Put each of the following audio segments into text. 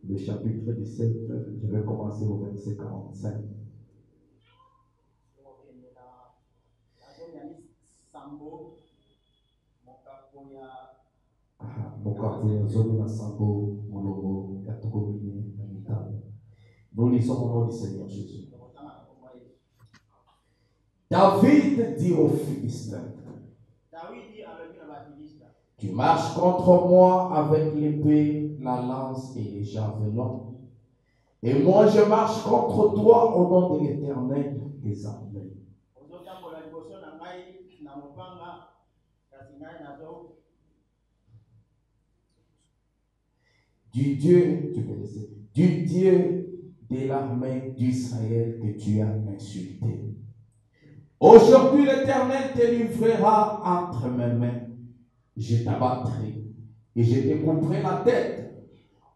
le chapitre 17, je vais commencer au verset 45. Nous lisons au nom du Seigneur Jésus. David dit aux Philistins, tu marches contre moi avec l'épée, la lance et les javelins. Et moi je marche contre toi au nom de l'Éternel des armées. Du Dieu de l'armée d'Israël que tu as insulté. Aujourd'hui l'Éternel te livrera entre mes mains. Je t'abattrai et je te couperai la tête.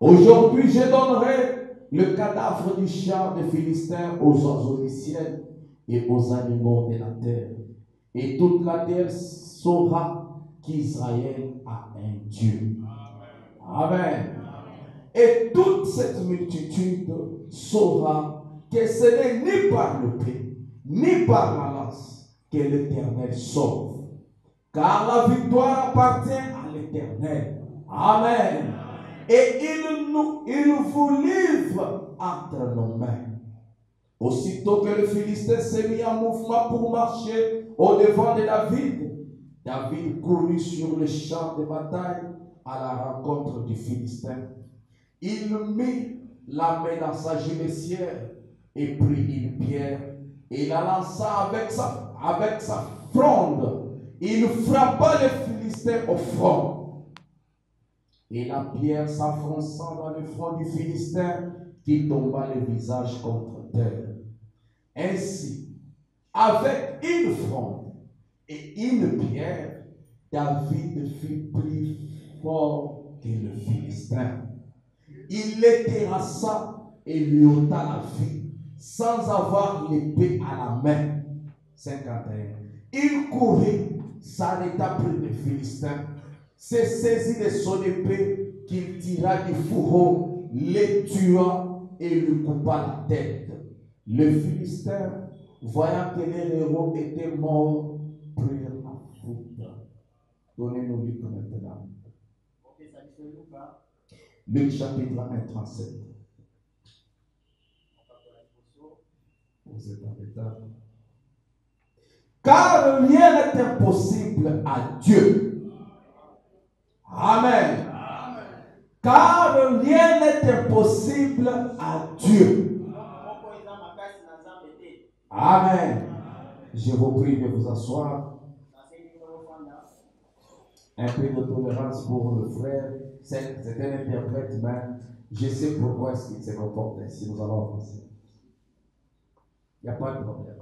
Aujourd'hui je donnerai le cadavre du char des Philistins aux oiseaux du ciel et aux animaux de la terre. Et toute la terre saura qu'Israël a un Dieu. Amen. Et toute cette multitude saura que ce n'est ni par le pain, ni par la lance que l'Éternel sauve. Car la victoire appartient à l'Éternel. Amen. Et il vous livre entre nos mains. Aussitôt que le Philistin s'est mis en mouvement pour marcher au-devant de David, David courut sur le champ de bataille à la rencontre du Philistin. Il mit la main dans sa gibecière et prit une pierre et la lança avec sa fronde. Il frappa le Philistin au front. Et la pierre s'enfonça dans le front du Philistin qui tomba le visage contre terre. Ainsi, avec une fronde et une pierre, David fut plus fort que le Philistin. Il le terrassa et lui ôta la vie sans avoir l'épée à la main. 51. Il courut, s'arrêta près des Philistins, se saisit de son épée qu'il tira du fourreau, les tua et lui coupa la tête. Le Philistin, voyant que les héros étaient morts, prirent la fuite. Donnez-nous Luc maintenant. Luc chapitre 1, 37. Vous êtes en état. Car rien n'est impossible à Dieu. Amen. Amen. Car rien n'est impossible à Dieu. Amen. Je vous prie de vous asseoir. Un peu de tolérance pour le frère. C'est un interprète, mais je sais pourquoi est-ce qu'il se comporte ainsi. Nous allons avancer. Il n'y a pas de problème.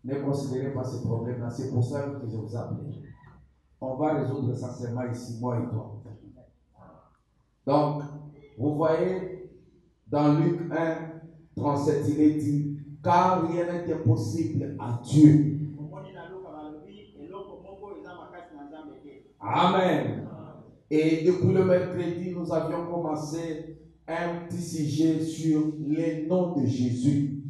Ne considérez pas ce problème-là. C'est pour ça que je vous appelle. On va résoudre essentiellement ici, moi et toi. Donc, vous voyez, dans Luc 1, 37, il est dit, car rien n'est impossible à Dieu. Amen. Et depuis le mercredi, nous avions commencé un petit sujet sur les noms de Jésus.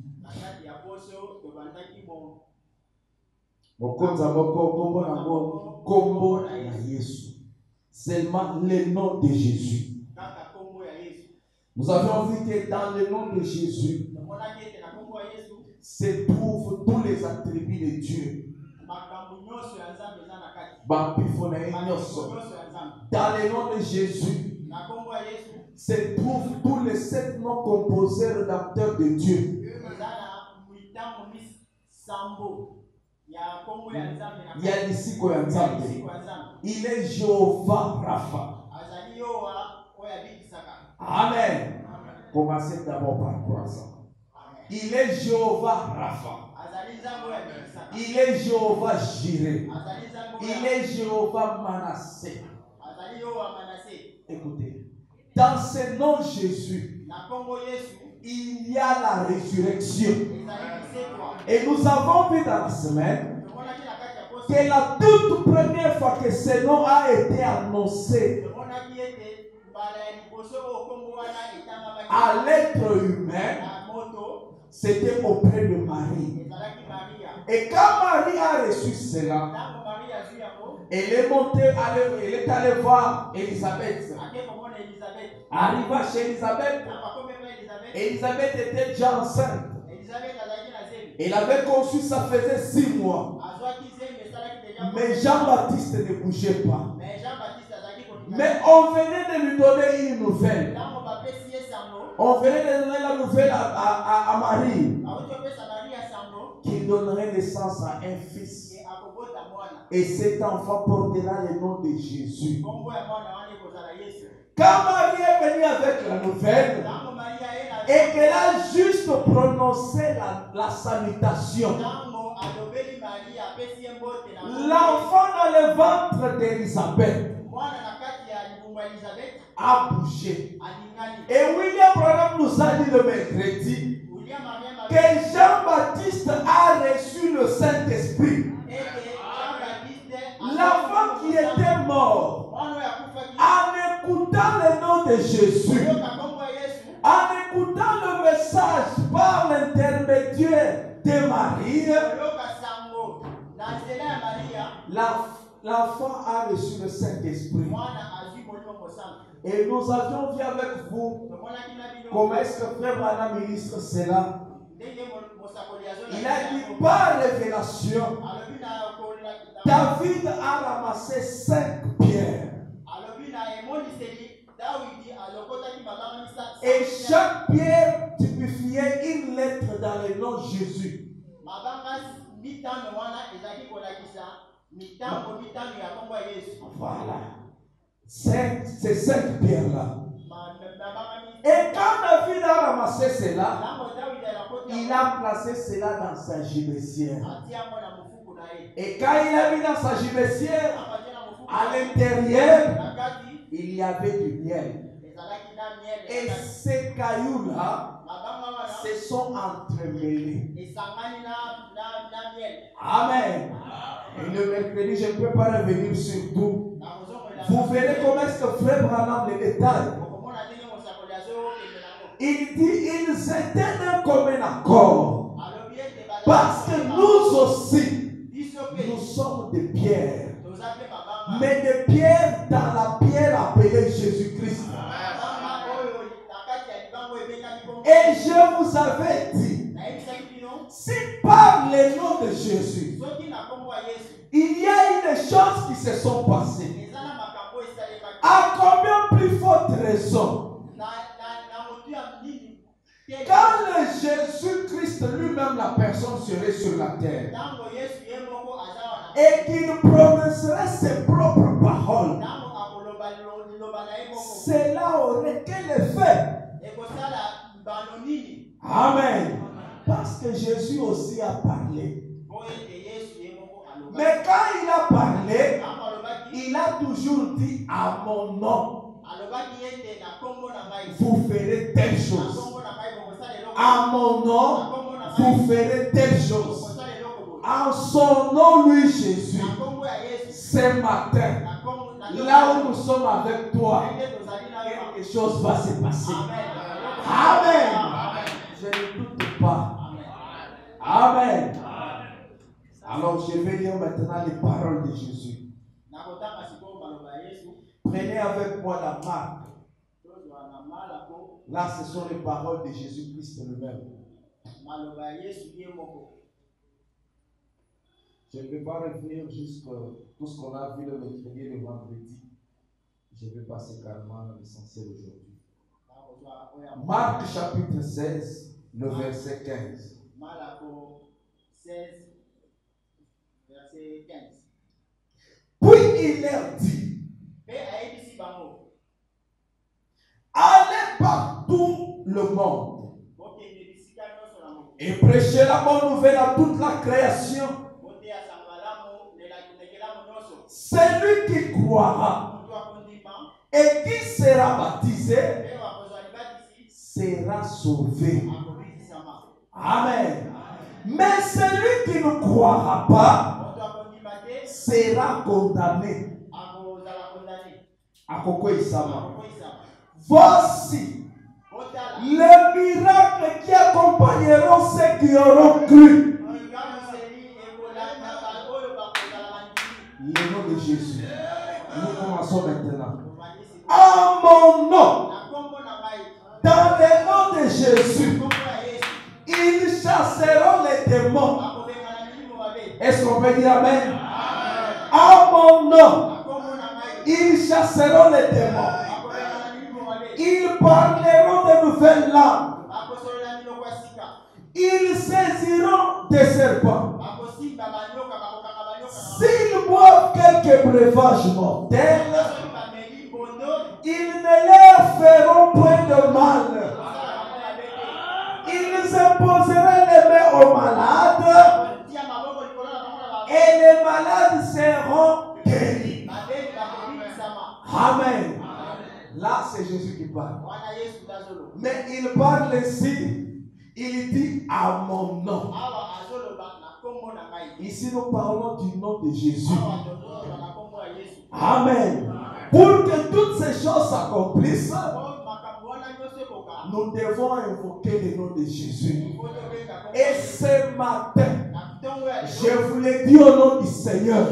Seulement les noms de Jésus. Nous avons vu que dans le nom de Jésus se trouvent tous les attributs de Dieu. Dans le nom de Jésus se trouvent tous les 7 noms composés rédacteurs de Dieu. Il est Jéhovah Rapha. Amen. Commencez d'abord par croire ça. Il est Jéhovah Rapha. Il est Jéhovah Jireh. Il est Jéhovah Manassé. Écoutez, dans ce nom Jésus, il y a la résurrection. Et nous avons vu dans la semaine que la toute première fois que ce nom a été annoncé à l'être humain, c'était auprès de Marie. Et quand Marie a reçu cela, elle est montée, elle est allée voir Élisabeth. Arriva chez Élisabeth. Élisabeth était déjà enceinte. Elle avait conçu, ça faisait 6 mois. Mais Jean-Baptiste ne bougeait pas. Mais on venait de lui donner une nouvelle. On venait de donner la nouvelle à Marie qu'il donnerait naissance à un fils. Et cet enfant portera le nom de Jésus. Quand Marie est venue avec la nouvelle et qu'elle a juste prononcé la salutation, l'enfant dans le ventre d'Élisabeth a bougé. Et William Branham nous a dit le mercredi que Jean-Baptiste a reçu le Saint-Esprit. L'enfant qui était mort, en écoutant le nom de Jésus, en écoutant le message par l'intermédiaire de Marie, l'enfant a reçu le Saint-Esprit. Et nous avions vu avec vous comment est-ce que Frère Branham ministre cela. Il a dit par révélation, David a ramassé 5 pierres. Et chaque pierre typifiait une lettre dans le nom de Jésus. Voilà. Ces 5 pierres-là. Et quand David a ramassé cela, il a placé cela dans sa gibecière. Et quand il a mis dans sa gibecière, à l'intérieur, il y avait du miel. Et ces cailloux-là se sont entremêlés. Amen. Et le mercredi, je ne peux pas revenir sur tout. Vous verrez comment est-ce que Frère Branham les détaille. Il dit, ils étaient d'un commun accord. Parce que nous aussi, nous sommes des pierres. Mais des pierres dans la pierre appelée Jésus-Christ. Et je vous avais dit, si par le nom de Jésus, il y a une chose qui se sont passées, à combien plus forte raison, quand le Jésus-Christ lui-même, la personne, serait sur la terre et qu'il prononcerait ses propres paroles, cela aurait quel effet? Amen. Parce que Jésus aussi a parlé. Mais quand il a parlé, il a toujours dit à mon nom, vous ferez telle chose. À mon nom, vous ferez telle chose. En son nom, lui Jésus, ce matin, là où nous sommes avec toi, quelque chose va se passer. Amen. Je ne doute pas. Amen. Alors je vais lire maintenant les paroles de Jésus. Prenez avec moi la marque. Là, ce sont les paroles de Jésus-Christ lui-même. Je ne vais pas revenir jusqu'à tout ce qu'on a vu le mercredi et le vendredi. Je vais passer carrément à l'essentiel aujourd'hui. Marc chapitre 16, le verset 15. Marc 16, verset 15. Puis il leur dit, allez partout le monde et prêchez la bonne nouvelle à toute la création. Celui qui croira et qui sera baptisé sera sauvé. Amen. Mais celui qui ne croira pas sera condamné. Voici accompagneront ceux qui auront cru. Le nom de Jésus. Nous commençons maintenant. En mon nom, dans le nom de Jésus, ils chasseront les démons. Est-ce qu'on peut dire amen? En mon nom, ils chasseront les démons. Ils parleront de nouvelles langues. Ils saisiront des serpents. S'ils boivent quelques breuvages mortels, ils ne leur feront point de mal. Ils imposeraient les mains aux malades et les malades seront guéris. Amen. Là, c'est Jésus qui parle. Mais il parle ici, il dit à mon nom. Ici, nous parlons du nom de Jésus. Amen. Pour que toutes ces choses s'accomplissent, nous devons invoquer le nom de Jésus. Et ce matin, je vous l'ai dit au nom du Seigneur,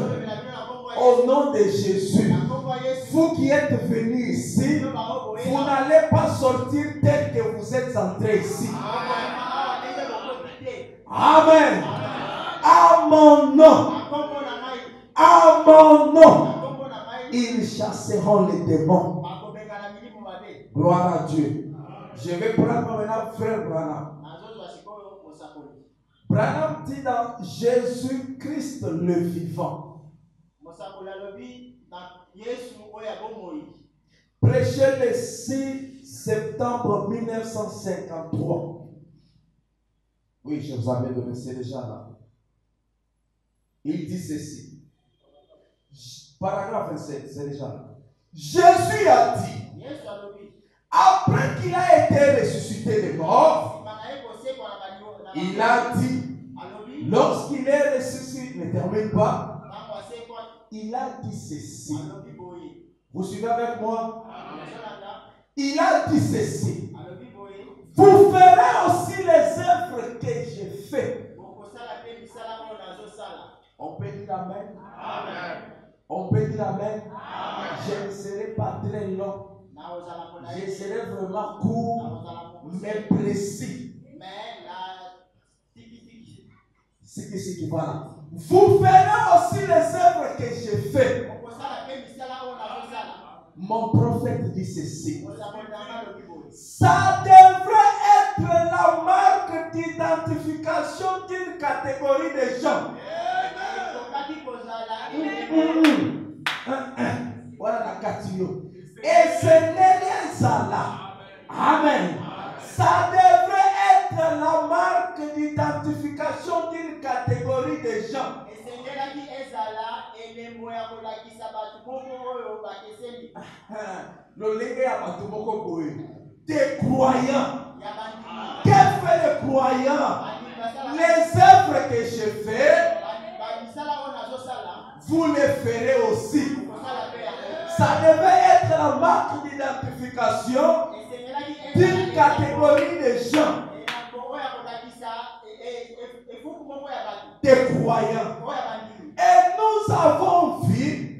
au nom de Jésus, vous qui êtes venus ici, vous n'allez pas sortir tel que vous êtes entrés ici. Amen. À mon nom, à mon nom, ils chasseront les démons. Gloire à Dieu. Je vais prendre maintenant frère Branham. Branham dit dans Jésus-Christ le vivant. Prêché le 6 septembre 1953. Oui, je vous avais donné, c'est déjà là. Il dit ceci. Paragraphe 27, c'est déjà là. Jésus a dit, après qu'il a été ressuscité des morts, il a dit, lorsqu'il est ressuscité, ne termine pas, il a dit ceci. Vous suivez avec moi? Il a dit ceci. Vous ferez aussi les œuvres que j'ai faites. On peut dire amen. On peut dire amen. Je ne serai pas très long. Je serai vraiment court, mais précis. C'est ce qui va. Vous ferez aussi les œuvres que j'ai faites. Mon prophète dit ceci. Ça devrait être la marque d'identification d'une catégorie de gens. Voilà la catégorie. Et ce n'est rien ça là. Amen. Ça devrait être la marque d'identification d'une catégorie de gens. Des croyants. Qu'est-ce que les croyants? Les œuvres que je fais, vous les ferez aussi. Ça devait être la marque d'identification d'une catégorie de gens. Des croyants. Et nous avons vu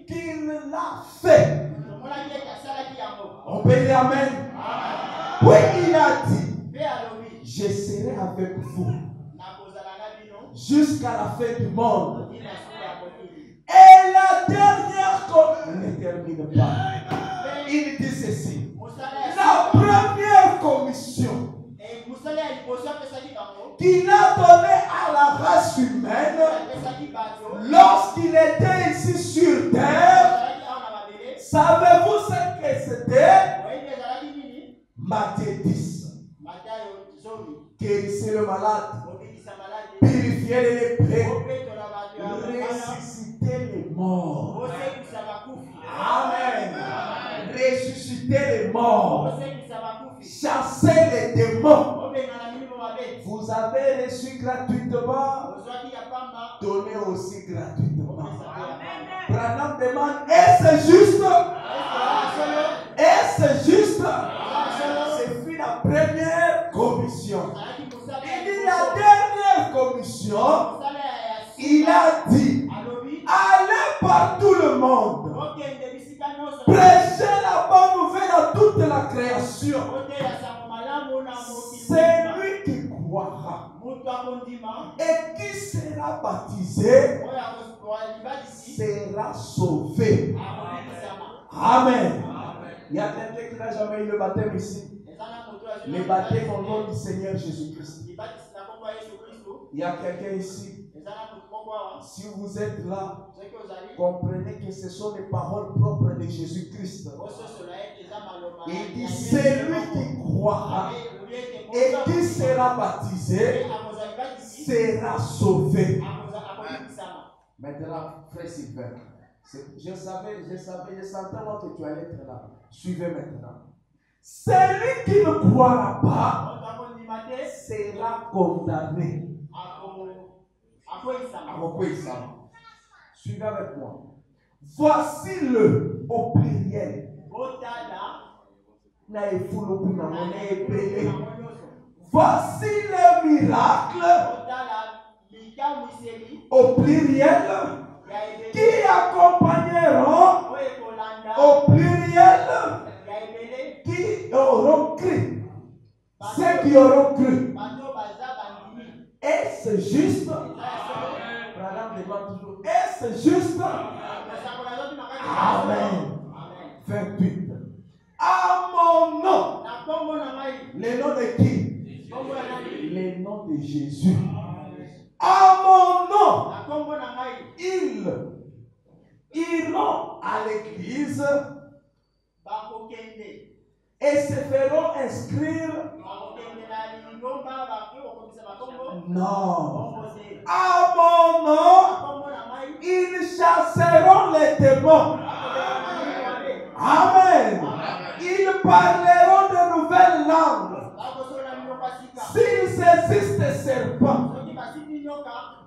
qu'il l'a fait. On peut dire amen. Oui, il a dit, je serai avec vous jusqu'à la fin du monde. Et la dernière commission, ne termine pas. Il dit ceci. La première commission qu'il a donnée à la race humaine lorsqu'il était ici sur terre. Savez-vous ce que c'était? Matthieu 10. Guérissez le malade, purifiez les lépreux, ressuscitez les morts. Amen. Ressuscitez les morts, chassez les démons. Vous avez reçu gratuitement, donnez aussi gratuitement. Branham demande, est-ce juste? Est-ce juste? C'est la première commission. mission, il a dit, allez par tout le monde, prêchez la bonne nouvelle à toute la création. C'est lui qui croira et qui sera baptisé sera sauvé. Amen. Il y a quelqu'un qui n'a jamais eu le baptême ici. Le baptême au nom du Seigneur Jésus-Christ. Il y a quelqu'un ici. Si vous êtes là, comprenez que ce sont les paroles propres de Jésus-Christ. Il dit, c'est lui qui croira et qui sera baptisé sera sauvé. Maintenant, frère Sylvain, je sentais moi que tu allais être là. Suivez maintenant. Celui qui ne croira pas sera condamné. Suivez avec moi. Voici-le au pluriel. Voici le miracle au pluriel qui accompagneront au pluriel qui auront cru. Ceux qui auront cru. Est-ce juste? Madame demande toujours, est-ce juste? Amen. 28. À mon nom. Le nom de qui? Le nom de Jésus. À mon nom. Ils iront à l'église et se feront inscrire. Non. À mon nom, ils chasseront les démons. Amen. Ils parleront de nouvelles langues. S'ils saisissent des serpents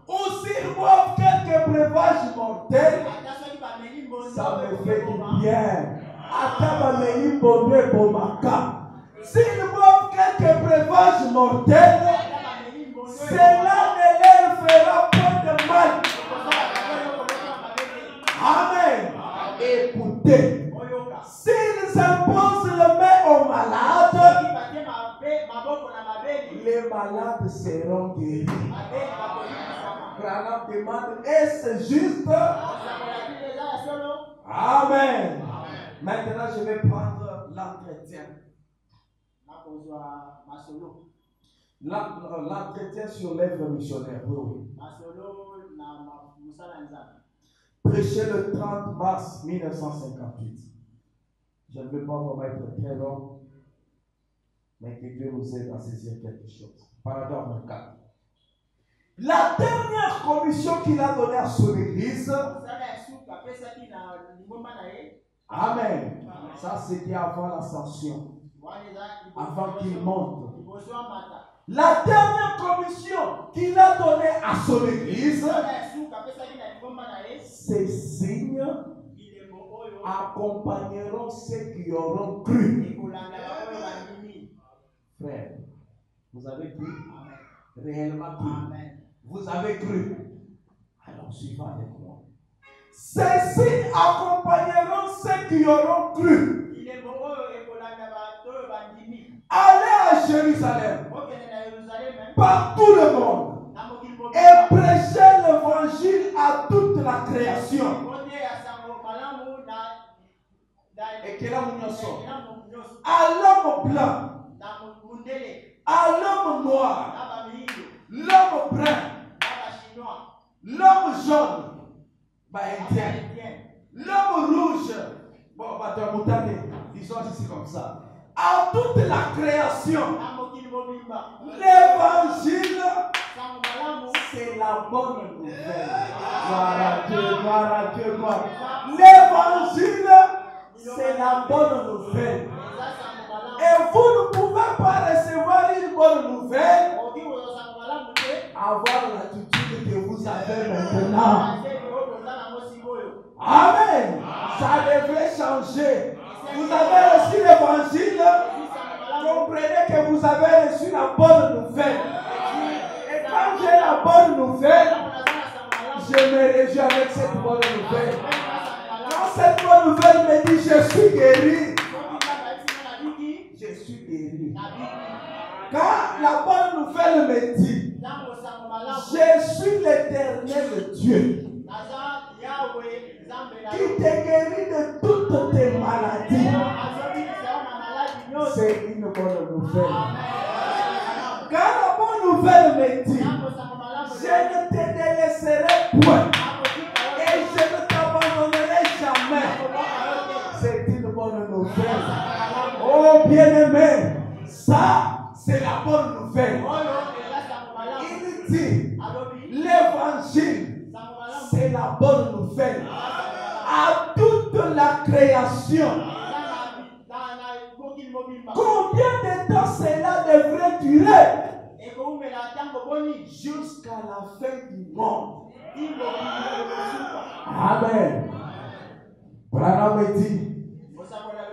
ou s'ils boivent quelques breuvages mortels, ça me fait du bien. S'ils boivent quelques breuvages mortels, cela ne leur fera pas de mal. Amen. Écoutez, s'ils imposent le main aux malades, les malades seront guéris. Branham demande, est-ce juste? Amen. Maintenant, je vais prendre l'entretien. L'entretien sur l'œuvre missionnaire. Oui. Prêché le 30 mars 1958. Je ne veux pas vraiment être très long, mais que Dieu nous aide à saisir quelque chose. Paragraphe 4. La dernière commission qu'il a donnée à son église. Amen. Ça, c'était avant l'ascension. Avant qu'il monte. La dernière commission qu'il a donnée à son église, ces signes accompagneront ceux qui auront cru. Frère, vous avez cru? Réellement cru. Vous avez cru. Alors, suivez avec moi. Ces signes accompagneront ceux qui auront cru. Allez à Jérusalem, par tout le monde, et prêchez l'évangile à toute la création. Et que là, à l'homme blanc, à l'homme noir, l'homme brun, l'homme jaune, l'homme rouge, disons ici comme ça, à toute la création. L'évangile, c'est la bonne nouvelle. Gloire à Dieu, gloire. L'évangile, c'est la bonne nouvelle. Et vous ne pouvez pas recevoir une bonne nouvelle, avoir l'attitude que vous avez maintenant. Amen. Ça devrait changer. Vous avez reçu l'évangile. Comprenez que vous avez reçu la bonne nouvelle. Et quand j'ai la la bonne nouvelle, je me réjouis avec cette bonne nouvelle. Quand cette bonne nouvelle me dit je suis guéri, je suis guéri. Quand la bonne nouvelle me dit je suis l'Éternel Dieu qui te guérit de toutes tes maladies, c'est une bonne nouvelle. Quand la bonne nouvelle me dit je ne te délaisserai point et je ne t'abandonnerai jamais, c'est une bonne nouvelle. Oh bien-aimé, ça c'est la bonne nouvelle. Il dit l'évangile, c'est la bonne nouvelle à toute la création. Combien de temps cela devrait durer? Jusqu'à la fin du monde. Amen. Branham dit,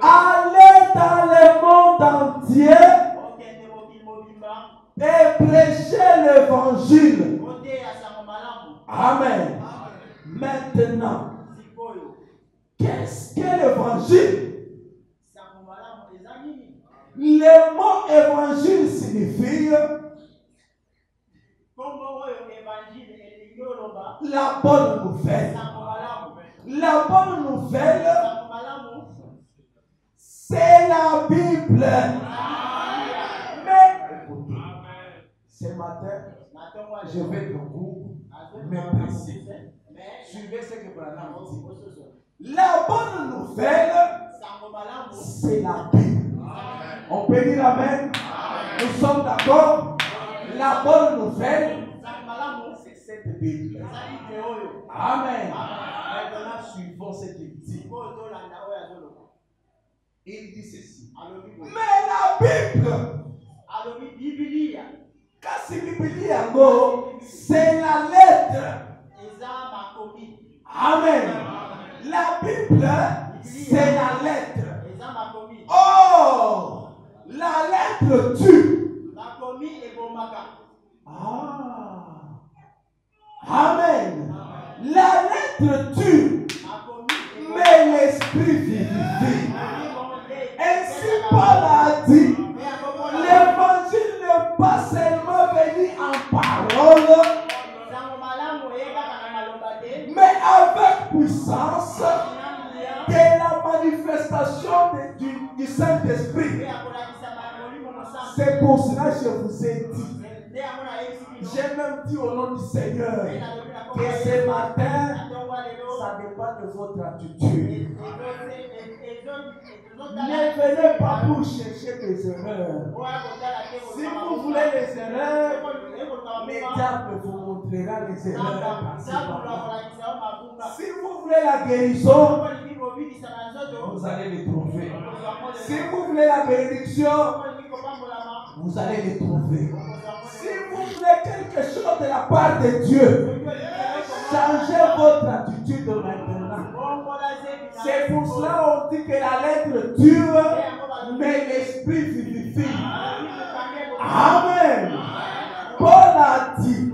allez dans le monde entier et prêchez l'évangile. Amen. Maintenant, qu'est-ce que l'évangile? Le mot évangile signifie la bonne nouvelle. La bonne nouvelle, c'est la Bible. Mais écoutez, ce matin, je vais beaucoup me presser. Suivez ce que Branham dit. La bonne nouvelle, c'est la Bible. On peut dire amen. Nous sommes d'accord. La bonne nouvelle, c'est cette Bible. Amen. Maintenant, suivons ce qu'il dit. Il dit ceci. Mais la Bible, quand c'est Bible, c'est la lettre. Amen. La Bible, c'est la lettre. Oh, la lettre tue. Ah. Amen. La lettre tue, mais l'esprit vivifie. Ainsi Paul a dit, l'évangile n'est pas seulement venu en parole, mais avec puissance de la manifestation du Saint-Esprit. C'est pour cela que je vous ai dit. J'ai même dit au nom du Seigneur que ce matin, ça dépend de votre attitude. Ne venez pas pour chercher des erreurs. Si vous voulez les erreurs, les diables vous montrera les erreurs. Si vous voulez la guérison, vous allez les trouver. Si vous voulez la bénédiction, vous allez les trouver. Si vous voulez quelque chose de la part de Dieu, changez votre attitude maintenant. C'est pour cela qu'on dit que la lettre dure, mais l'esprit vivifie. Amen. Paul a dit,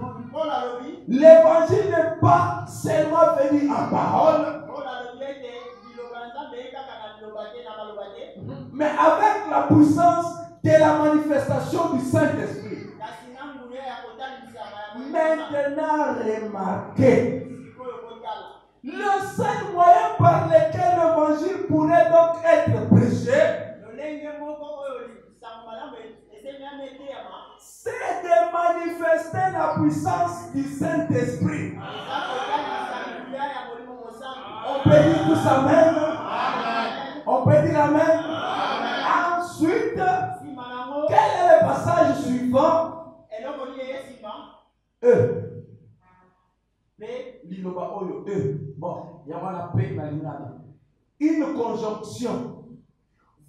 l'évangile n'est pas seulement venu en parole, mais avec la puissance de la manifestation du Saint-Esprit. Maintenant, remarquez, le seul moyen par lequel l'évangile pourrait donc être prêché, c'est de manifester la puissance du Saint-Esprit. On peut dire tous amen. On peut dire amen. Ensuite, quel est le passage suivant? Bon, il y a la paix dans l'Irlande. Une conjonction.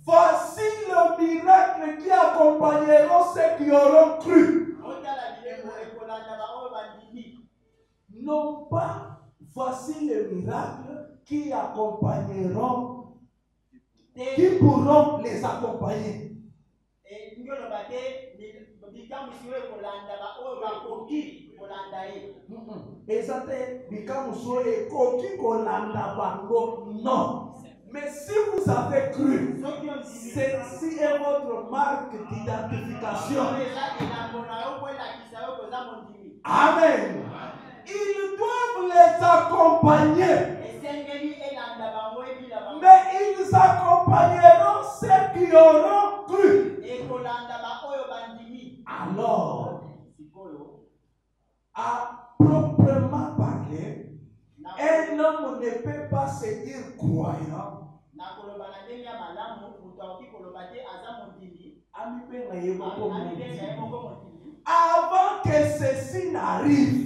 Voici le miracle qui accompagneront ceux qui auront cru. Non pas, voici le miracle qui accompagneront, qui pourront les accompagner. eza te bikamuso ekoki kolanda bango, non. Mais si vous avez cru, ceci est votre marque d'identification. Amen. Ils doivent les accompagner. Mais ils accompagneront ceux qui auront cru. Alors, à proprement parler, un homme ne peut pas se dire croyant avant que ceci n'arrive.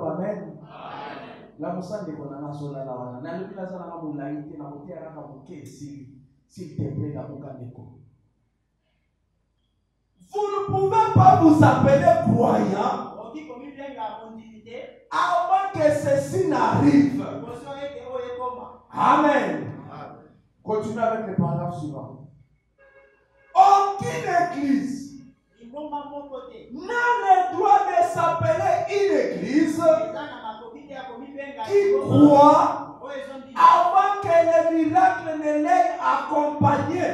Amen. La moussa de Konana Sola la wana. Na lubi la zana na moulaïté na moté araka moké s'il te plaît la mokaneko. Vous ne pouvez pas vous appeler croyant avant que ceci n'arrive. Amen. Continuez avec le paragraphe suivant. Aucune église n'a le droit de s'appeler une église qui croit avant que le miracle ne l'ait accompagné.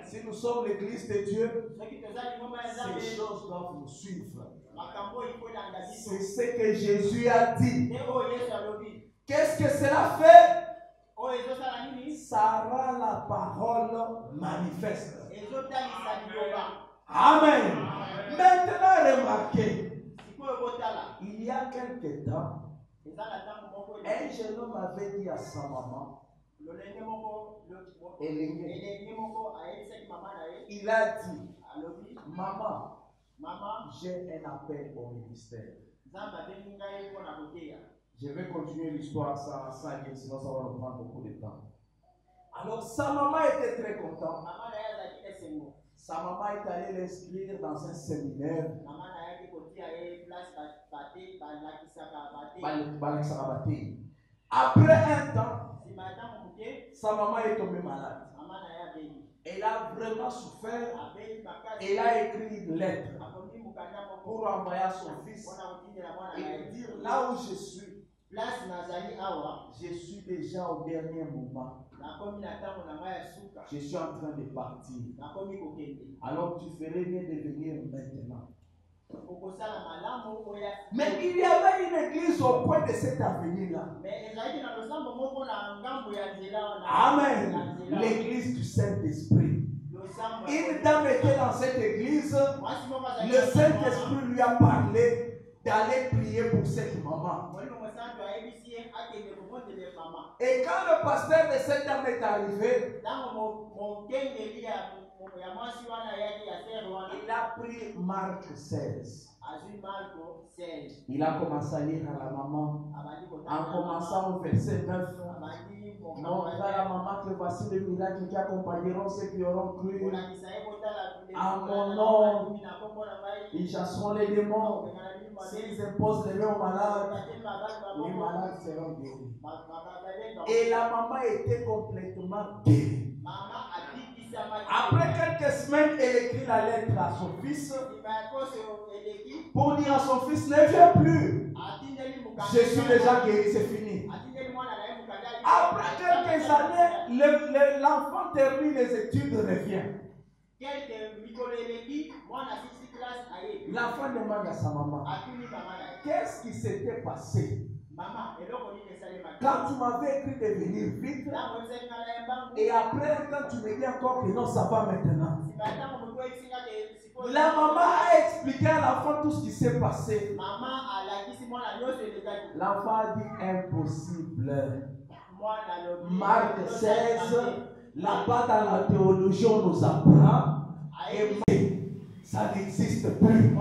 Si nous sommes l'église de Dieu, ces choses doivent nous suivre. C'est ce que Jésus a dit. Qu'est-ce que cela fait? Ça rend la parole manifeste. Amen. Maintenant, remarquez, il y a quelque temps, un jeune homme avait dit à sa maman, il a dit, maman, j'ai un appel au ministère. Je vais continuer l'histoire sans lire, sinon ça va nous prendre beaucoup de temps. Alors sa maman était très contente. Sa maman est allée l'inscrire dans un séminaire. Après un temps, sa maman est tombée malade. Elle a vraiment souffert. Elle a écrit une lettre pour envoyer à son fils et dire là où je suis. Je suis déjà au dernier moment. Je suis en train de partir. Alors tu ferais bien de venir maintenant. Mais il y avait une église au point de cet avenir-là. Amen. L'église du Saint-Esprit. Une dame était dans cette église. Le Saint-Esprit lui a parlé d'aller prier pour cette maman. Et quand le pasteur de cette dame est arrivé, il a pris Marc 16. Il a commencé à lire à la maman. En commençant au verset 9. Montre à la maman que voici les miracles qui accompagneront ceux qui auront cru. À mon nom, ils chasseront les démons. S'ils imposent les mains aux malades, les malades seront guéris. Et la maman était complètement guérie. Après quelques semaines, elle écrit la lettre à son fils pour dire à son fils, ne viens plus. Je suis déjà guéri, c'est fini. Après quelques années, l'enfant termine les études, revient. L'enfant demande à sa maman, qu'est-ce qui s'était passé? Quand tu m'avais écrit de venir vite, et après quand tu me dis encore que non, ça va maintenant. La maman a expliqué à l'enfant tout ce qui s'est passé. L'enfant a dit impossible. Marc 16, là-bas dans la théologie, on nous apprend et ça n'existe plus.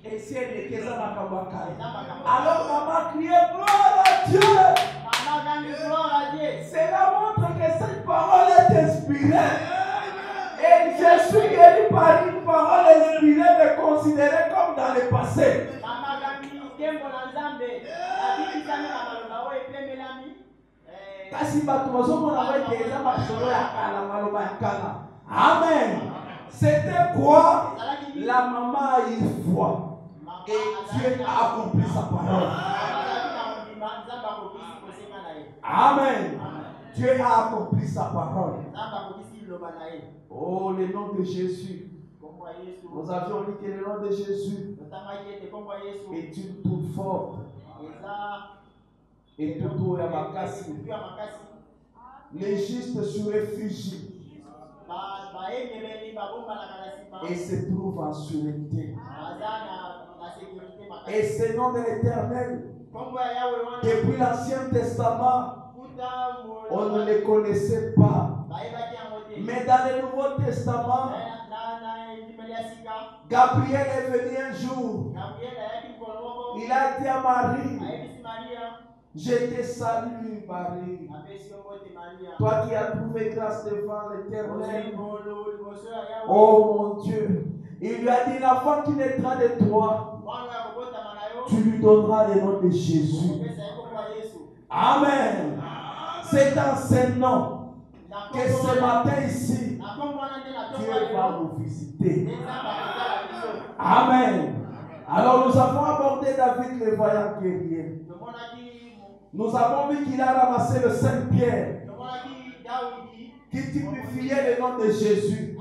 Et si elle était dans la Kabaka, alors maman criait gloire à Dieu. Cela montre que cette parole est inspirée. Et je suis guéri par une parole inspirée, mais considérée comme dans le passé. Kasi bato bazomona weke eza masolo ya kala maloba ya kala. Amen. C'était quoi? La maman a eu foi et Dieu a accompli sa parole. Amen. Dieu a accompli sa parole. Oh, le nom de Jésus. Nous avions dit que le nom de Jésus est une toute forte. Et tout est makasi. Les justes se réfugient et se trouvent en sûreté. Et c'est le nom de l'Éternel. Depuis l'Ancien Testament, on ne les connaissait pas. Mais dans le Nouveau Testament, Gabriel est venu un jour. Il a dit à Marie, je te salue Marie, toi qui as trouvé grâce devant l'Éternel. Oh mon Dieu. Il lui a dit, l'enfant qui naîtra de toi, tu lui donneras le nom de Jésus. Amen. C'est dans ce nom que ce matin ici, Dieu va nous visiter. Amen. Alors nous avons abordé David le vaillant guerrier. Nous avons vu qu'il a ramassé le Saint-Pierre qui typifiait le nom de Jésus.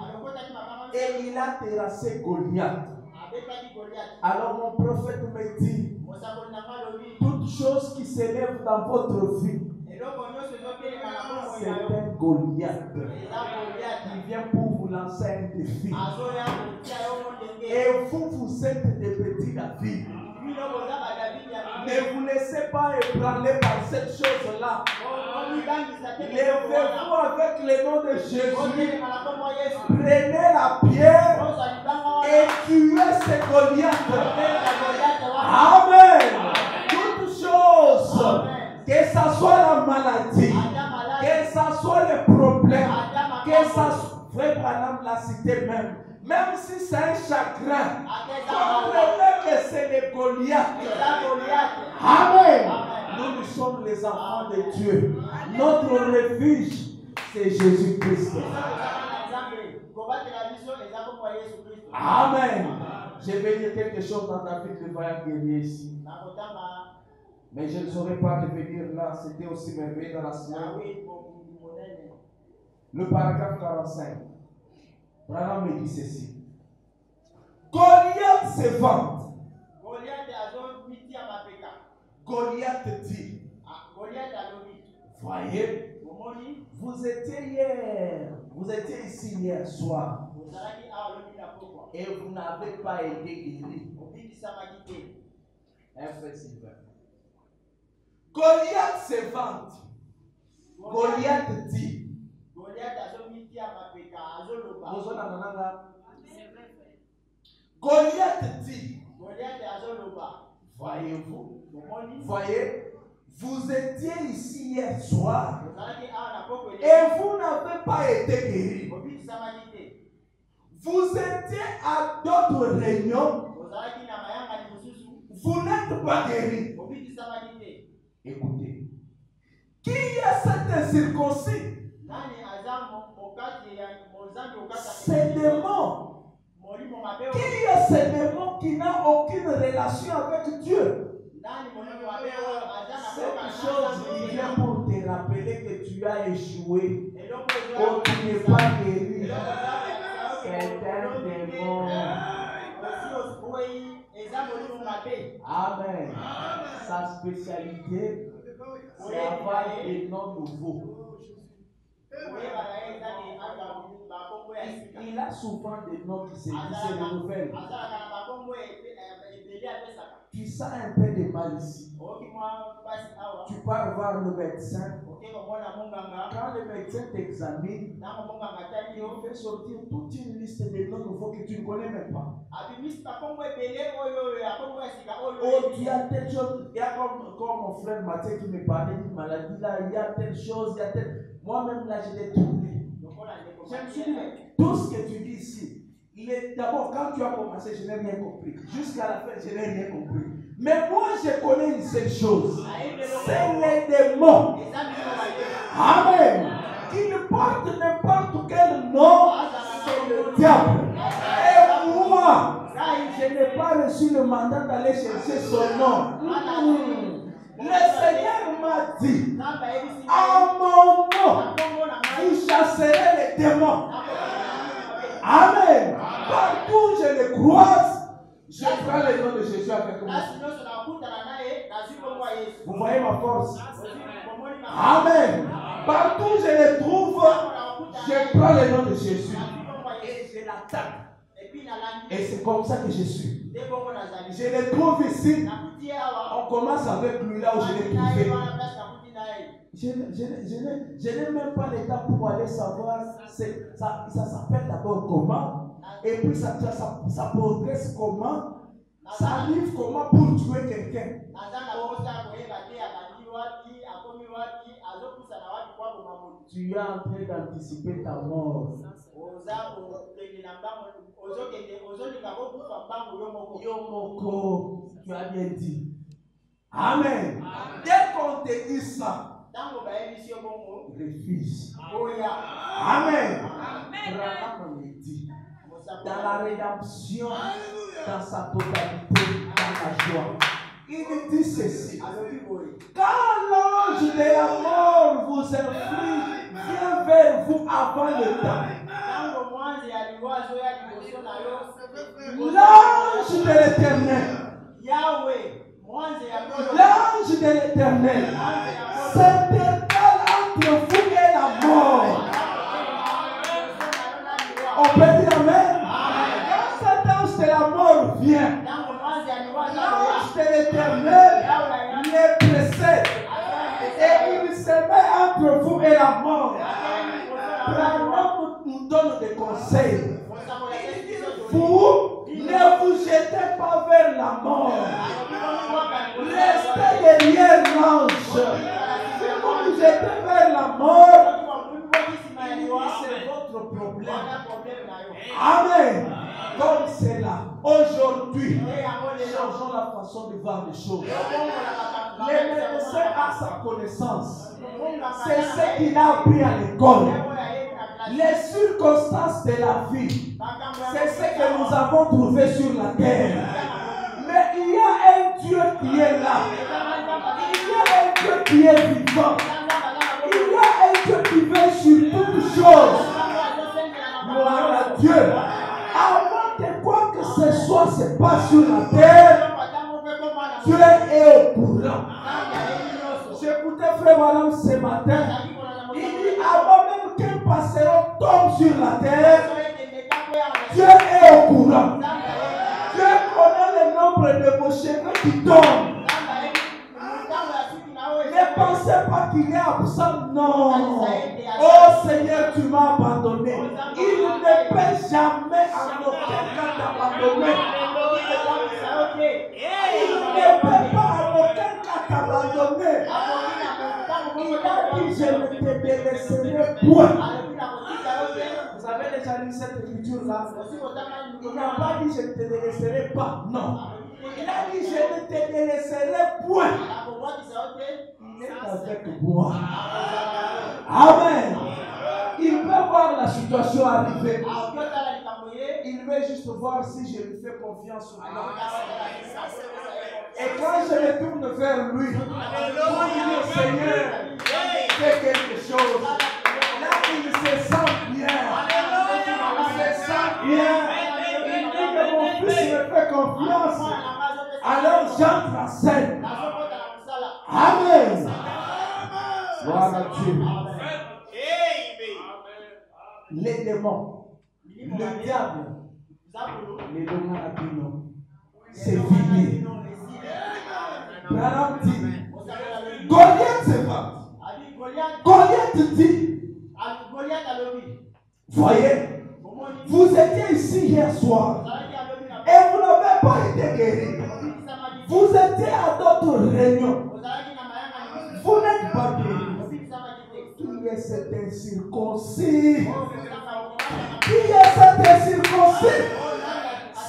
Et il a terrassé Goliath. Alors mon prophète me dit, toute chose qui s'élève dans votre vie, c'est un Goliath qui vient pour vous lancer un défi. Et vous êtes des petits David. Ne vous laissez pas ébranler par cette chose-là. Levez-vous avec le nom de Jésus. Prenez la pierre et tuez ce Goliath. Amen. Toute chose, que ça soit la maladie, que ça soit le problème, que ça soit, frère Branham l'a cité même si c'est un chagrin, comprenez que c'est le Goliath. Amen. Nous sommes les enfants de Dieu. Notre refuge, c'est Jésus-Christ. Amen. Je vais dire quelque chose dans David le vaillant guerrier ici. Mais je ne saurais pas revenir là. C'était aussi merveilleux dans la semaine. Le paragraphe 45. Branham me dit ceci. Goliath se vante. Goliath dit. Voyez, vous étiez ici hier soir. Et vous n'avez pas été guéri. Goliath se vante. Goliath dit. Goliath dit. Voyez-vous, voyez, vous étiez ici hier soir et vous n'avez pas été guéri. Vous étiez à d'autres réunions, vous n'êtes pas guéri. Écoutez, qui est cet circoncis? C'est le démon. Qui est ce démon qui n'a aucune relation avec Dieu? Cette chose qui vient pour te rappeler que tu as échoué ou tu n'es pas guéri. C'est un démon. Amen. Sa spécialité, c'est avoir des noms nouveaux. Il a souvent des noms qui se renouvellent. Tu sens un peu de mal ici. Tu pars voir le médecin. Quand le médecin t'examine, il fait sortir toute une liste de noms nouveaux que tu ne connais même pas. Oh, il y a telle chose. Il y a comme mon frère Mathieu qui me parlait d'une maladie là. Il y a telle chose, il y a telle. Moi-même là, je l'ai trouvé. Je me suis dit, tout ce que tu dis ici, D'abord, quand tu as commencé, je n'ai rien compris. Jusqu'à la fin, je n'ai rien compris. Mais moi, je connais une seule chose. C'est les démons. Amen. Qu'ils portent n'importe quel nom, c'est le diable. Et moi, je n'ai pas reçu le mandat d'aller chercher son nom. Le Seigneur m'a dit, à mon nom, vous chasserez les démons. Amen. Partout je les croise, je prends le nom de Jésus avec moi. Vous voyez ma force? Amen. Partout je les trouve, je prends le nom de Jésus. Et je l'attaque. Et c'est comme ça que je suis. Je les trouve ici. On commence avec lui là où je l'ai trouvé. Je n'ai même pas l'état pour aller savoir. Ça s'appelle d'abord comment. Et puis ça progresse comment. Ça arrive comment pour tuer quelqu'un. Tu es en train d'anticiper ta mort. Yomoko, tu as bien dit. Amen. Dès qu'on te dit ça, refuse. Amen. Abraham me dit, dans la rédemption, dans sa totalité, dans la joie. Il dit ceci. Quand l'ange de la mort vous inflige, vient vers vous avant le temps. L'ange de l'Éternel. L'ange de l'Éternel s'intercale entre vous et la mort. On peut dire amen. Quand cet ange de la mort vient, l'ange de l'Éternel les précède et il se met entre vous et la mort. Branham nous donne des conseils. Vous ne vous jetez pas vers la mort. Restez derrière l'ange. Si vous vous jetez vers la mort, c'est votre problème. Amen. Comme c'est là, aujourd'hui, changeons la façon de voir les choses. Le médecin a sa connaissance. C'est ce qu'il a appris à l'école. Les circonstances de la vie, c'est ce que nous avons trouvé sur la terre. Mais il y a un Dieu qui est là. Il y a un Dieu qui est vivant. Il y a un Dieu qui veille sur toutes choses. Gloire à Dieu. Avant que quoi que ce soit se passe sur la terre, Dieu est au courant. J'écoutais Frère Madame ce matin. Il dit avant même qu'un passereau tombe sur la terre, Dieu est au courant. Dieu connaît le nombre de vos cheveux qui tombent. Ne pensez pas qu'il est absent. Non. Oh Seigneur, tu m'as abandonné. Il ne peut jamais en aucun cas t'abandonner. Il ne peut pas en aucun cas t'abandonner. Il a dit, je ne te délaisserai point. Vous avez déjà lu cette écriture-là? Il n'a pas dit, je ne te délaisserai pas. Non. Il a dit, je ne te délaisserai point. Il est avec moi. Amen. Il veut voir la situation arriver. Il veut juste voir si je lui fais confiance ou non. Et quand je me tourne vers lui, pour dire Seigneur, fais quelque chose. Là, il se sent bien. Il se sent bien. Il dit que mon fils me fait confiance. Alors j'entre en scène. Amen. Gloire à Dieu. Les démons, le diable, les démons, c'est fini. Branham dit, Goliath se bat. Goliath dit, voyez, vous étiez ici hier soir et vous n'avez pas été guéri. Vous étiez à d'autres réunions. Vous n'êtes pas guéri. Qui est cet incirconcis? Qui est cet incirconcis?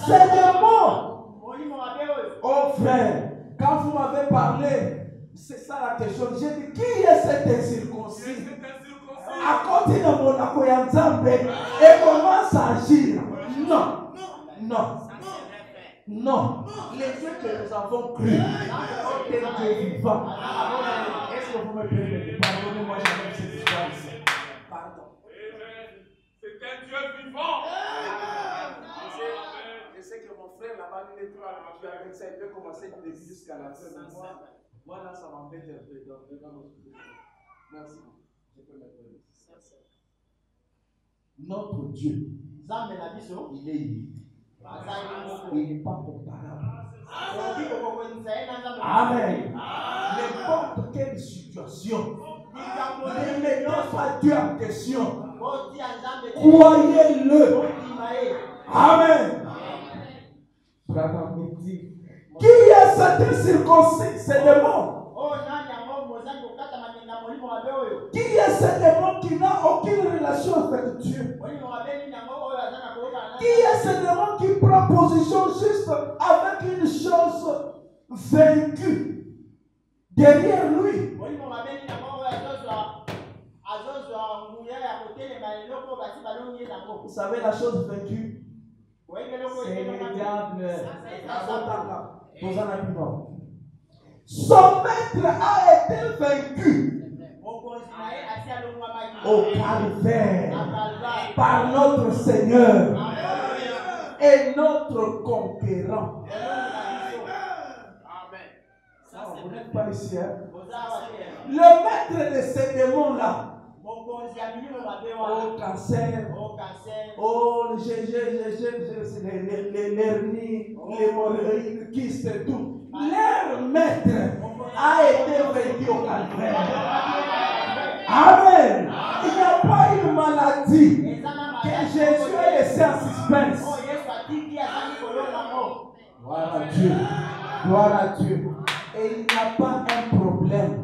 C'est des mots. Oh frère, quand vous m'avez parlé, c'est ça la question. J'ai dit, qui est cet incirconcis? À côté de mon akoyanzambe et commence à agir. Non, non, non. Les dieux que nous avons cru, c'est des dieux vivants. Est-ce que vous me permettez? Pardonnez-moi, j'arrête cette histoire ici. Pardon. C'est un Dieu vivant. Je sais que mon frère là-bas, il est trop habitué avec ça. Il peut commencer du début jusqu'à la fin. Moi, là, ça m'embête un peu. Merci. Je peux mettre le. Notre Dieu, il est unique. Il n'est pas comparable. Amen. N'importe quelle situation, ne mettez pas Dieu en question. Croyez-le. Amen. Qui est cet incirconcis? C'est le monde. Qui est ce démon qui n'a aucune relation avec Dieu? Qui est ce démon qui prend position juste avec une chose vaincue derrière lui? Vous savez la chose vaincue? C'est le diable. Son maître a été vaincu au calvaire par notre Seigneur et notre conquérant. Vous n'êtes pas ici, hein? Le maître de ces démons-là, au cancer, les hernies, les hémorroïdes, les kystes et tout, leur maître a été vaincu au calvaire. Amen. Il n'y a pas une maladie que Jésus a laissée en suspense. Gloire à Dieu. Gloire à Dieu. Et il n'y a pas un problème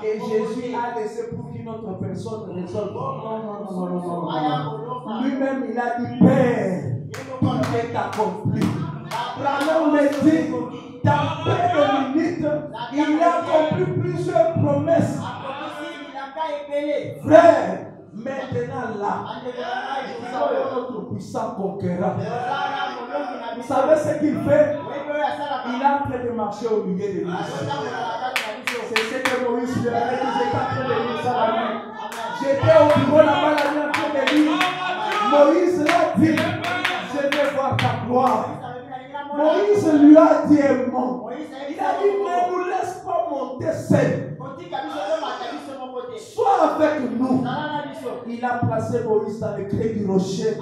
que Jésus a laissé pour qu'une autre personne résolve. Non. Lui-même, il a dit, Père, tout est accompli. Branham me dit, dans peu de minutes, il a accompli plusieurs promesses. Frère, maintenant là, nous avons notre puissant conquérant. Vous savez ce qu'il fait? Il est en train de marcher au milieu de nous. C'est ce que Moïse lui avait dit. J'étais en train de lire ça la nuit. J'étais au bureau là-bas la nuit en train de lire. Moïse l'a dit, je vais voir ta gloire. Moïse lui a dit un mot. Il a dit, ne nous laisse pas monter seul. Sois avec nous. Il a placé Moïse dans le creux du rocher.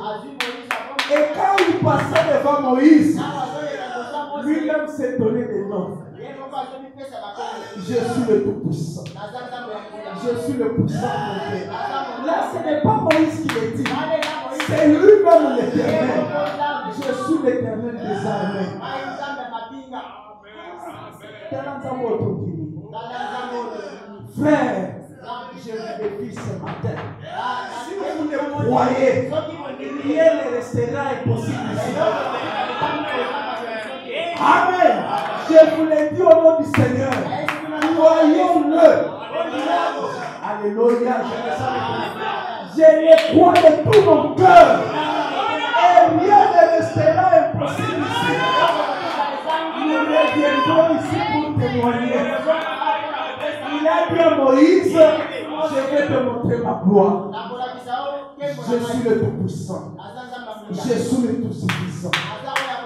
Et quand il passait devant Moïse, lui-même s'est donné des noms. Je suis le Tout-Puissant. Je suis le puissant. Là, ce n'est pas Moïse qui le dit. C'est lui-même l'Éternel. Je suis l'Éternel des armées. Frère, je vous défie ce matin. Si vous ne croyez, rien ne restera impossible ici. Amen. Je vous l'ai dit au nom du Seigneur. Croyons-le. Alléluia. Je le crois de tout mon cœur. Et rien ne restera impossible ici. Nous reviendrons ici pour témoigner. Il a dit à Moïse, je vais te montrer ma gloire. Je suis le Tout-Puissant. Je suis le Tout-Suffisant.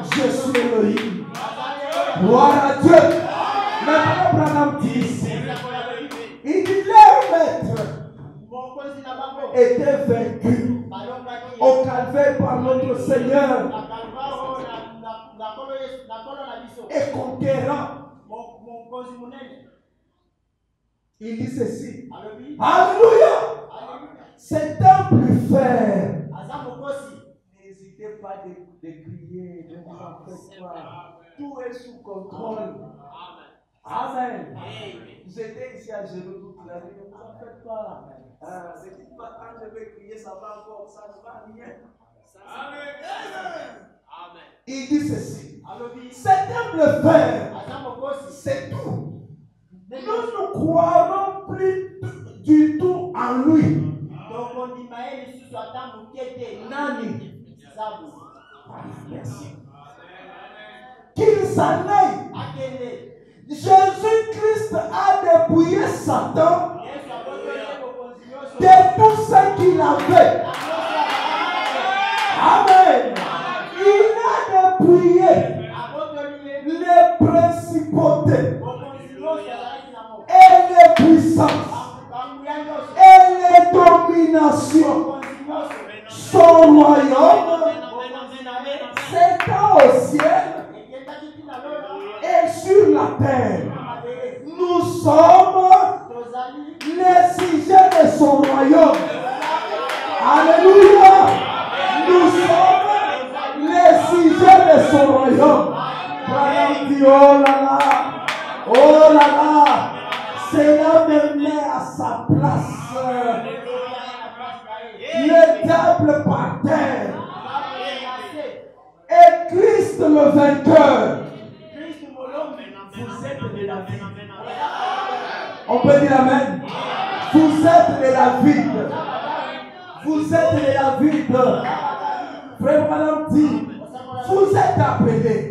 Je suis Elohim. Gloire à Dieu. Maintenant, Branham dit ici, il dit leur maître était vaincu au calvaire par notre Seigneur et conquérant. Il dit ceci. Alléluia. C'est un plus faire. N'hésitez pas de crier, de vous en faites pas. Tout est sous contrôle. Amen. Vous étiez ici à genoux toute la nuit, ne vous en faites pas. Ne dites pas quand je vais crier, ça va encore, ça ne va rien. Amen. Il dit ceci. alobi Cet humble frère, aza mokosi c'est tout. Nous ne croirons plus du tout en lui. tokondima ye lisusu ata moke te Nani? zabu Merci. Qu'il s'en aille. akende Jésus-Christ a dépouillé Satan yesu abotoli bokonzi nyonso de tout ce qu'il avait. Amen. Il a dépouillé abotoli ye les principautés bokonzi nyonso azalaki nango et les puissances banguya nyonso et les dominations. bokonzi nyonso Son royaume bokonzi na ye s'étend au ciel ekendaki tina lola et sur la terre. na mabele Nous sommes tozali les sujets de son royaume. Alléluia. Nous sommes les sujets de son royaume. Branham dit, oh là là, cela me met à sa place. Le diable par terre et Christ le vainqueur. Vous êtes de la vie. On peut dire amen. Vous êtes de la vie. Vous êtes de la vie. Frère Branham dit, vous êtes appelés,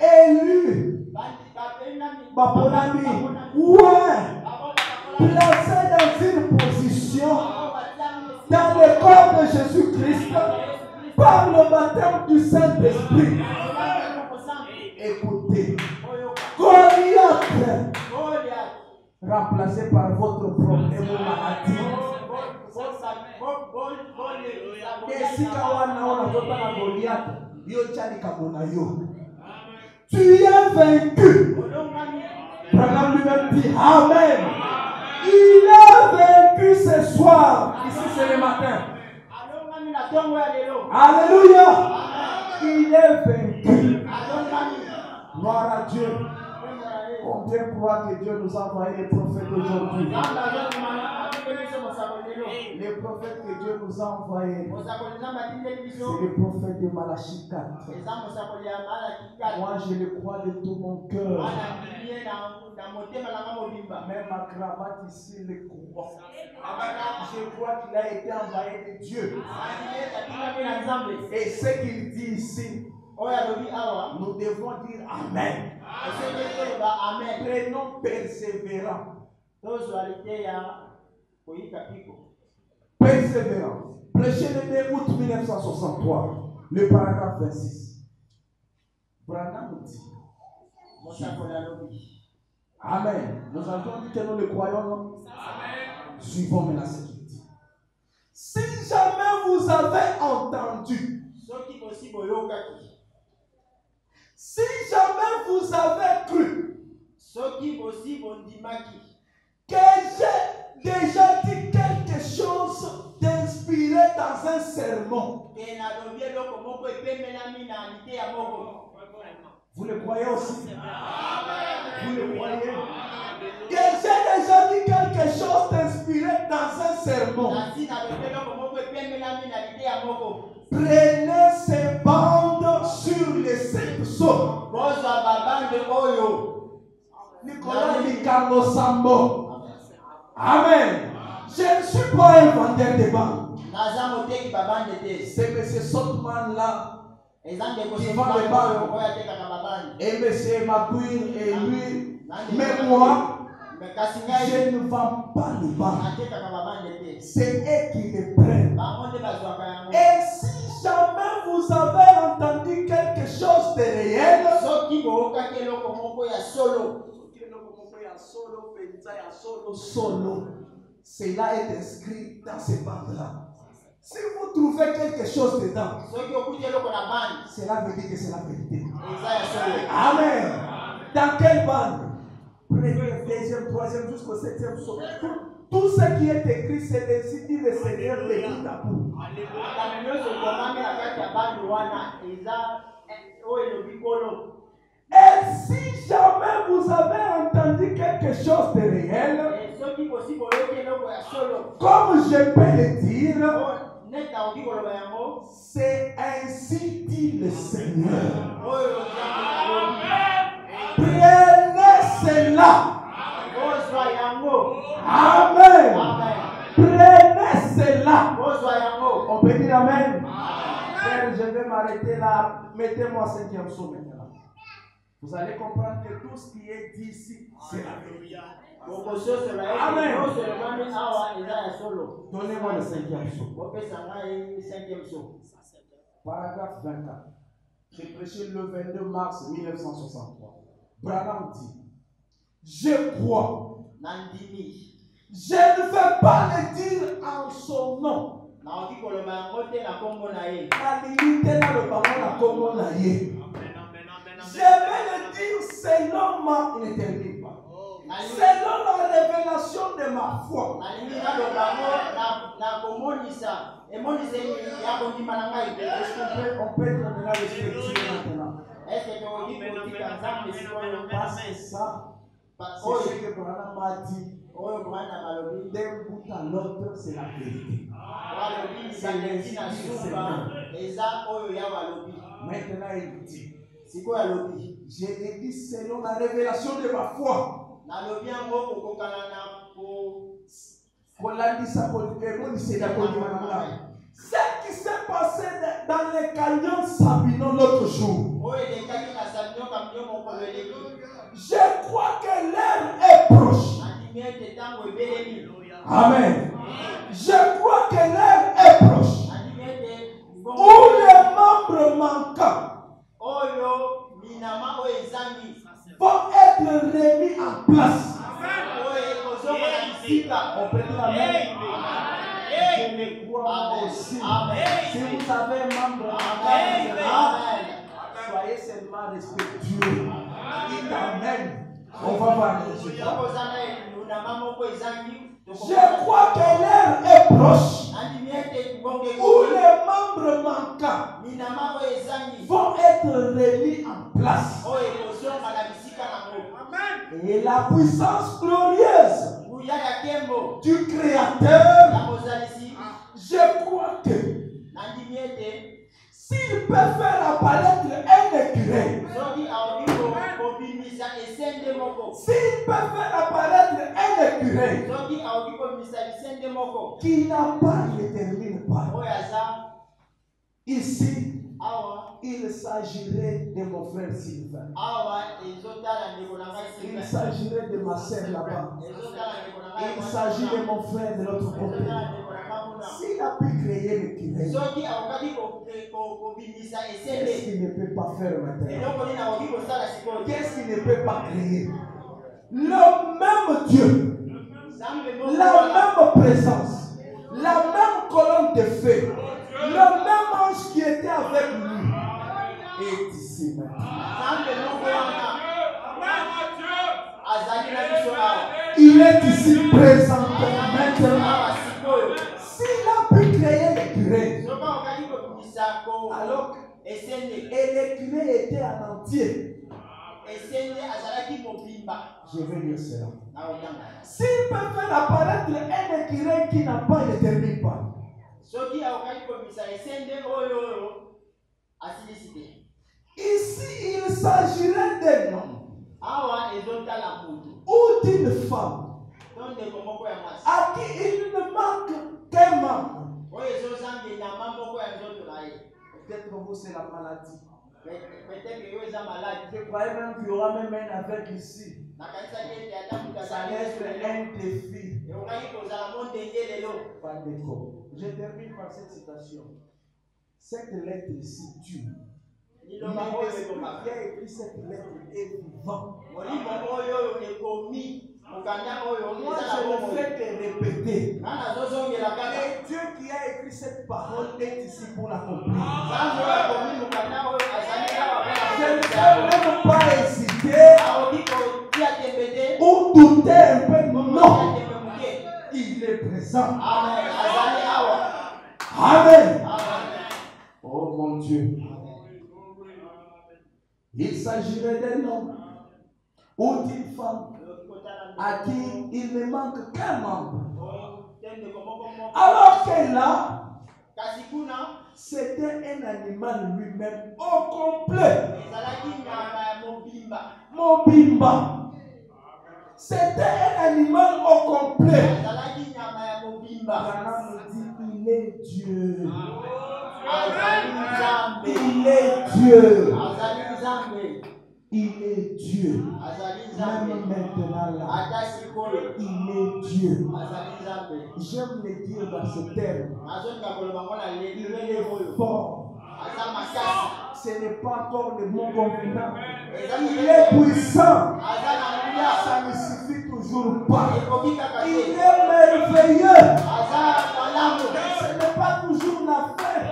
élus, Baponami, ouais, placés dans une position dans le corps de Jésus-Christ par le baptême du Saint-Esprit. Écoutez, Goliath, remplacé par votre problème ou maladie. Tu es vaincu. Branham lui-même dit amen. Il est vaincu ce soir. Ici c'est le matin. Alléluia. Il est vaincu. Gloire à Dieu. Combien croient que Dieu nous a envoyé les prophètes aujourd'hui? Les prophètes que Dieu nous a envoyés, c'est les prophètes de Malachie 4. Moi, je le crois de tout mon cœur. Même ma cravate ici le croit. Je crois qu'il a été envoyé de Dieu. Et ce qu'il dit ici, nous devons dire Amen. Prenons persévérant. Persévérance. Prêché le 2 août 1963, le paragraphe 26. Branham dit Amen. Nous avons dit que nous le croyons, non? Amen. Suivons maintenant ce qu'il dit. Si jamais vous avez entendu, si jamais vous avez cru que j'ai déjà dit quelque chose d'inspiré dans un sermon, vous le croyez aussi? Vous le croyez? Que j'ai déjà dit quelque chose d'inspiré dans un sermon. Prenez ces bandes sur les 5 sauts. Nicolas Nicano Sambo. Amen. Je ne suis pas un vendeur de bandes. C'est M. Sotman là qui vend les bandes. Et M. Maguire et lui. Mais moi, je ne vends pas les bandes. C'est eux qui les prennent. Et si jamais vous avez entendu quelque chose de réel, cela est inscrit dans ces bandes-là. Si vous trouvez quelque chose dedans, cela veut dire que c'est la vérité. Amen. Dans quelle bande? Premier, deuxième, troisième, jusqu'au 7e psaume. Tout ce qui est écrit, c'est ainsi dit le Seigneur le dit à vous. Et si jamais vous avez entendu quelque chose de réel, comme je peux le dire, c'est ainsi dit le Seigneur. Seigneur. oyo nzambe Prenez cela. kozwa yango. Amen. Amen. Prenez cela. Kozwa yango. On peut dire Amen. Frère, je vais m'arrêter là. Mettez-moi 5e psaume maintenant. Vous allez comprendre que tout ce qui est dit ici, c'est la vérité. Amen. Donnez-moi le 5e psaume. Paragraphe 24. J'ai prêché le 22 mars 1963. Branham dit, je crois. Je ne vais pas le dire en son nom. La limite dans le ballon la je vais le dire selon ma, il ne termine pas. Selon la révélation de ma foi. On peut être maintenant respectueux maintenant. Parce que ça, c'est ce que Branham m'a dit. D'un bout à l'autre, c'est la vérité. Maintenant, il dit, je l'ai dit selon la révélation de ma foi. Ce qui s'est passé dans les canyons Sabinon l'autre jour, je crois que l'heure est proche. Amen. Je crois que l'heure est proche où les membres manquants vont être remis en place. On peut dire Amen. Je le crois moi aussi. Si vous avez un membre manquant, soyez seulement respectueux. Amen. On va voir les résultats. Je crois que l'heure est proche où les membres manquants vont être remis en place. Et la puissance glorieuse du Créateur, je crois que s'il peut faire apparaître un écureuil, s'il peut faire apparaître un écureuil qui n'a pas, ne termine pas. Ici, il s'agirait de mon frère Sylvain. Il s'agirait de ma sœur là-bas. Il s'agit de mon frère de l'autre côté. S'il a pu créer l'équilibre, qu'est-ce qu'il ne peut pas faire maintenant? Qu'est-ce qu'il ne peut pas créer? Le même Dieu, la même présence, la même colonne de feu, le même ange qui était avec lui est ici maintenant. Il est ici présent maintenant. S'il a pu créer l'écureuil, alors et l'écureuil était en entier, je vais lire cela. S'il peut faire apparaître un écureuil qui n'a pas, il ne termine pas. Ici, il s'agirait d'un homme ou d'une femme à qui il ne manque qu'un membre. Peut-être que vous, c'est la maladie. Je croyais même qu'il y aura même un aveugle ici. Ça laisse un défi. Pas d'écho. Je termine par cette citation. Cette lettre ici tue. Qui a écrit cette lettre est vivant. Moi, je ne fais que répéter. Et Dieu qui a écrit cette parole est ici pour l'accomplir. Je ne vais même pas hésiter ou douter un peu. Non. Il est présent. Amen. Oh mon Dieu. Il s'agirait d'un homme ou d'une femme à qui il ne manque qu'un membre. Alors que là, C'était un animal lui-même au complet. Mobimba. C'était un animal au complet. Branham nous dit il est Dieu. Il est Dieu. Il est Dieu. Même maintenant là, il est Dieu. J'aime le dire dans ce terme. Il est fort. Ce n'est pas encore le mot convenant. Il est puissant. Ça ne suffit toujours pas. Il est merveilleux. Ce n'est pas toujours l'affaire.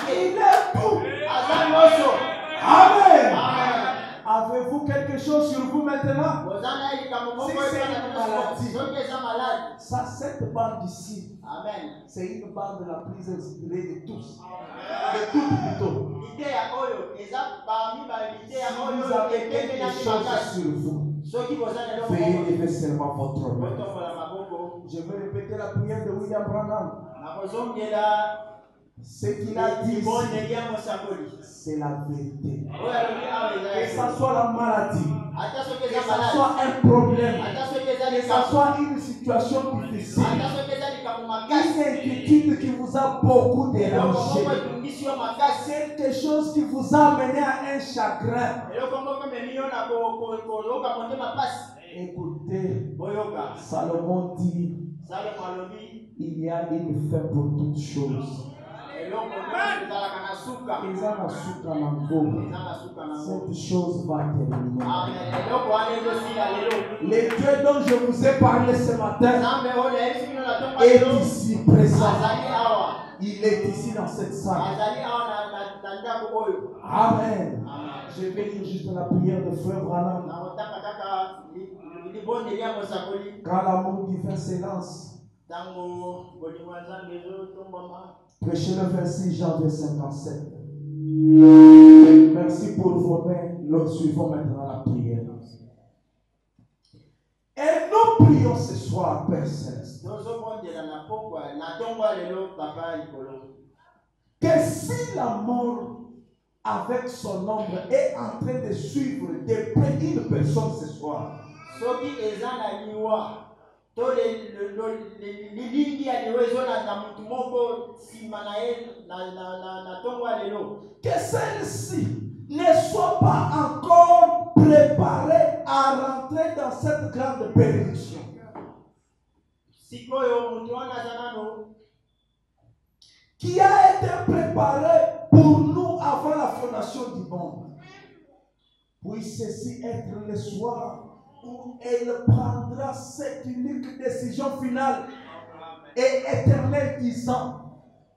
Il est tout. Amen. Avez-vous quelque chose sur vous maintenant? Si c'est une maladie, ça, cette bande ici, c'est une bande la plus inspirée de tous. De tout plutôt. Si vous avez quelque chose sur vous, veuillez lever seulement votre main. Je vais répéter la prière de William Branham. Ce qu'il a dit, c'est la vérité. Que ce soit la maladie, que ce soit un problème, que ce soit une situation difficile, une inquiétude qui vous a beaucoup dérangé, quelque chose qui vous a amené à un chagrin. Écoutez, Salomon dit, il y a une fin pour toutes choses. Cette chose va terminer. Le Dieu dont je vous ai parlé ce matin est ici présent. Il est ici dans cette salle. Amen. Je vais lire juste la prière de Frère Branham. Quand l'amour divin s'élance. Prêchez le 26 janvier 57. Merci pour vos mains. Nous suivons maintenant la prière. Et nous prions ce soir, Père Céleste, que si la mort avec son ombre est en train de suivre de près une personne ce soir, que celle-ci ne soit pas encore préparée à rentrer dans cette grande bénédiction. Qui a été préparée pour nous avant la fondation du monde. Puisse ceci être le soir où elle prendra cette unique décision finale et éternelle disant,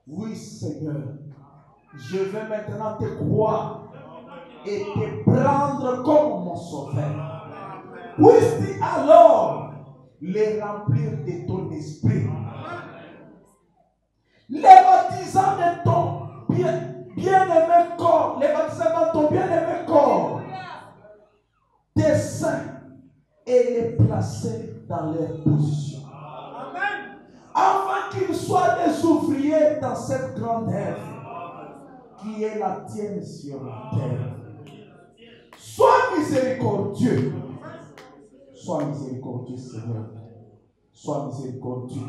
oui Seigneur, je vais maintenant te croire et te prendre comme mon sauveur. Puisse-tu alors les remplir de ton esprit, les baptisant de ton bien-aimé corps, les baptisant dans ton bien-aimé corps, des saints, et les placer dans leur position. Amen. Afin qu'ils soient des ouvriers dans cette grande œuvre qui est la tienne sur la terre. Sois miséricordieux. Sois miséricordieux, Seigneur. Sois miséricordieux.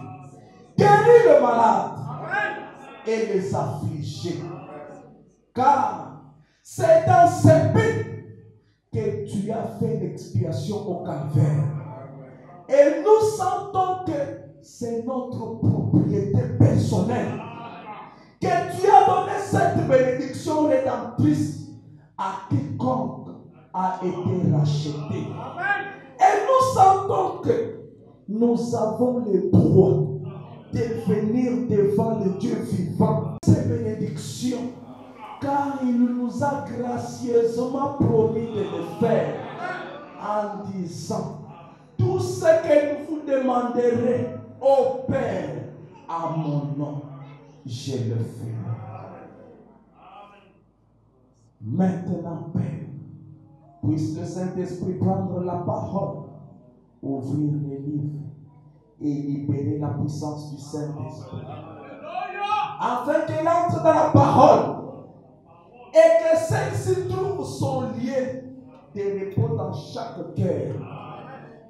Guéris le malade et les affligés. Car c'est dans ce but que tu as fait l'expiation au calvaire. Et nous sentons que c'est notre propriété personnelle. Que tu as donné cette bénédiction rédemptrice à quiconque a été racheté. Et nous sentons que nous avons le droit de venir devant le Dieu vivant. Ces bénédictions, car il nous a gracieusement promis de le faire en disant, tout ce que vous demanderez au Père à mon nom, je le ferai. Maintenant, Père, puisse le Saint-Esprit prendre la parole, ouvrir les livres et libérer la puissance du Saint-Esprit afin qu'elle entre dans la parole et que celle-ci trouve son lieu de repos dans chaque cœur.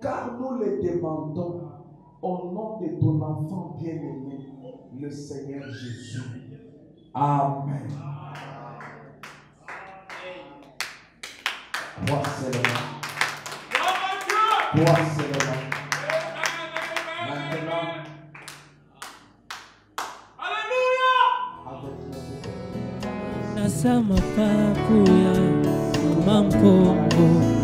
Car nous le demandons au nom de ton enfant bien-aimé, le Seigneur Jésus. Amen. Toi seulement. Toi seulement. Maintenant, Nasama pakuya mampongo